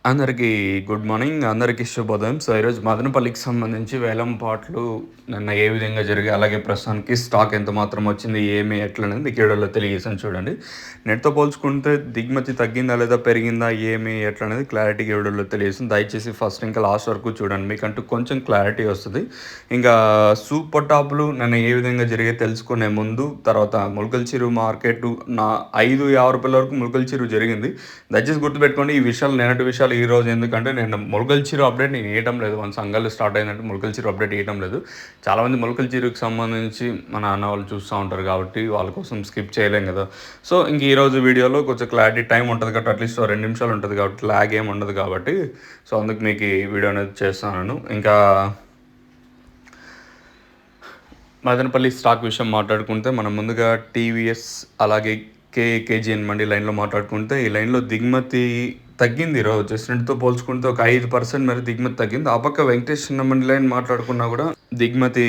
అందరికీ good morning. అందరికీ శుభోదయం. సో, ఈరోజు మదనపల్లికి సంబంధించి వేలం పాటలు నిన్న ఏ విధంగా జరిగాయి, అలాగే ప్రస్తుతానికి స్టాక్ ఎంత మాత్రం వచ్చింది, ఏమి, ఎట్లా అనేది మీకు ఈ వీడియోలో తెలియజేశాను చూడండి. నెట్‌తో పోల్చుకుంటే దిగుమతి తగ్గిందా లేదా పెరిగిందా, ఏమి, ఎట్లా అనేది క్లారిటీగా ఈ వీడియోలో తెలియజేశాను. దయచేసి ఫస్ట్ ఇంకా లాస్ట్ వరకు చూడండి. మీకంటూ కొంచెం క్లారిటీ వస్తది. ఇంకా సూపర్ టాప్‌లు నిన్న ఏ విధంగా జరిగాయో తెలుసుకునే ముందు, తర్వాత ములకల్చిరు మార్కెట్ నా ₹5.50 వరకు ములకల్చిరు జరిగింది. దయచేసి గుర్తుపెట్టుకోండి ఈ విషయాలు, నిన్నటి విషయాలు ఈరోజు ఎందుకంటే నేను ములకల్చిరు అప్డేట్ నేను ఇవ్వటం లేదు. వన్స్ అంగళ్ళు స్టార్ట్ అయిందంటే ములకల్చిరు అప్డేట్ ఇవ్వటం లేదు. చాలామంది ములకల్చిరుకి సంబంధించి మన అన్న వాళ్ళు చూస్తూ ఉంటారు కాబట్టి వాళ్ళ కోసం స్కిప్ చేయలేం కదా. సో ఇంక ఈరోజు వీడియోలో కొంచెం క్లారిటీ టైం ఉంటుంది కాబట్టి అట్లీస్ట్ 2 నిమిషాలు ఉంటుంది కాబట్టి లాగ్ ఏమి ఉండదు కాబట్టి సో అందుకు మీకు ఈ వీడియో అనేది చేస్తున్నాను. ఇంకా మదనపల్లి స్టాక్ విషయం మాట్లాడుకుంటే మనం ముందుగా టీవీఎస్ అలాగే కేజీఎన్ మండి లైన్లో మాట్లాడుకుంటే ఈ లైన్లో దిగుమతి తగ్గింది ఈరోజు. జస్ట్ నిన్నటితో పోల్చుకుంటే ఒక 5% మేర దిగుమతి తగ్గింది. ఆ పక్క వెంకటేష్ చిన్న మండి లైన్ మాట్లాడుకున్నా కూడా దిగుమతి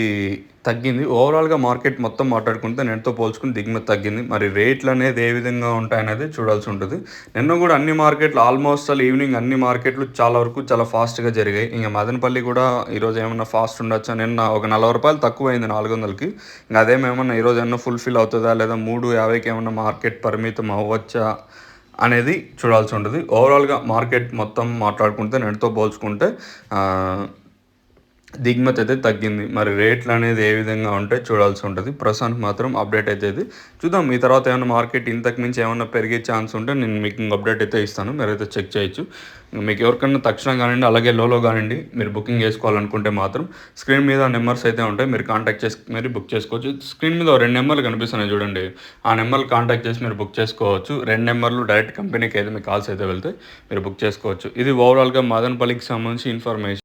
తగ్గింది. ఓవరాల్గా మార్కెట్ మొత్తం మాట్లాడుకుంటే నిన్నటితో పోల్చుకుని దిగుమతి తగ్గింది. మరి రేట్లు అనేది ఏ విధంగా ఉంటాయనేది చూడాల్సి ఉంటుంది. నిన్న కూడా అన్ని మార్కెట్లు ఆల్మోస్ట్ ఈవినింగ్ అన్ని మార్కెట్లు చాలా వరకు చాలా ఫాస్ట్గా జరిగాయి. ఇంకా మదనపల్లి కూడా ఈరోజు ఏమన్నా ఫాస్ట్ ఉండొచ్చా, నిన్న ఒక ₹40 తక్కువైంది 400కి. ఇంకా అదేమేమన్నా ఈరోజు ఏమన్నా ఫుల్ఫిల్ అవుతుందా లేదా 3.50కి ఏమన్నా మార్కెట్ పరిమితం అవ్వచ్చా అనేది చూడాల్సి ఉంటుంది. ఓవరాల్గా మార్కెట్ మొత్తం మాట్లాడుకుంటే నిన్నటితో పోల్చుకుంటే దిగుమతి అయితే తగ్గింది. మరి రేట్లు అనేది ఏ విధంగా ఉంటే చూడాల్సి ఉంటుంది. ప్రస్తుతానికి మాత్రం అప్డేట్ అయితే ఇది చూద్దాం. ఈ తర్వాత ఏమైనా మార్కెట్ ఇంతకు మించి ఏమన్నా పెరిగే ఛాన్స్ ఉంటే నేను మీకు ఇంక అప్డేట్ అయితే ఇస్తాను. మీరైతే చెక్ చేయొచ్చు. మీకు ఎవరికైనా తక్షణం కానివ్వండి అలాగే లోలో కానివ్వండి మీరు బుకింగ్ చేసుకోవాలనుకుంటే మాత్రం స్క్రీన్ మీద నెంబర్స్ అయితే ఉంటాయి. మీరు కాంటాక్ట్ చేసి మీరు బుక్ చేసుకోవచ్చు. స్క్రీన్ మీద 2 నెంబర్లు కనిపిస్తున్నాయి చూడండి. ఆ నెంబర్లు కాంటాక్ట్ చేసి మీరు బుక్ చేసుకోవచ్చు. 2 నెంబర్లు డైరెక్ట్ కంపెనీకి అయితే మీకు కాల్స్ అయితే వెళ్తే మీరు బుక్ చేసుకోవచ్చు. ఇది ఓవరాల్గా మదనపల్లికి సంబంధించి ఇన్ఫర్మేషన్.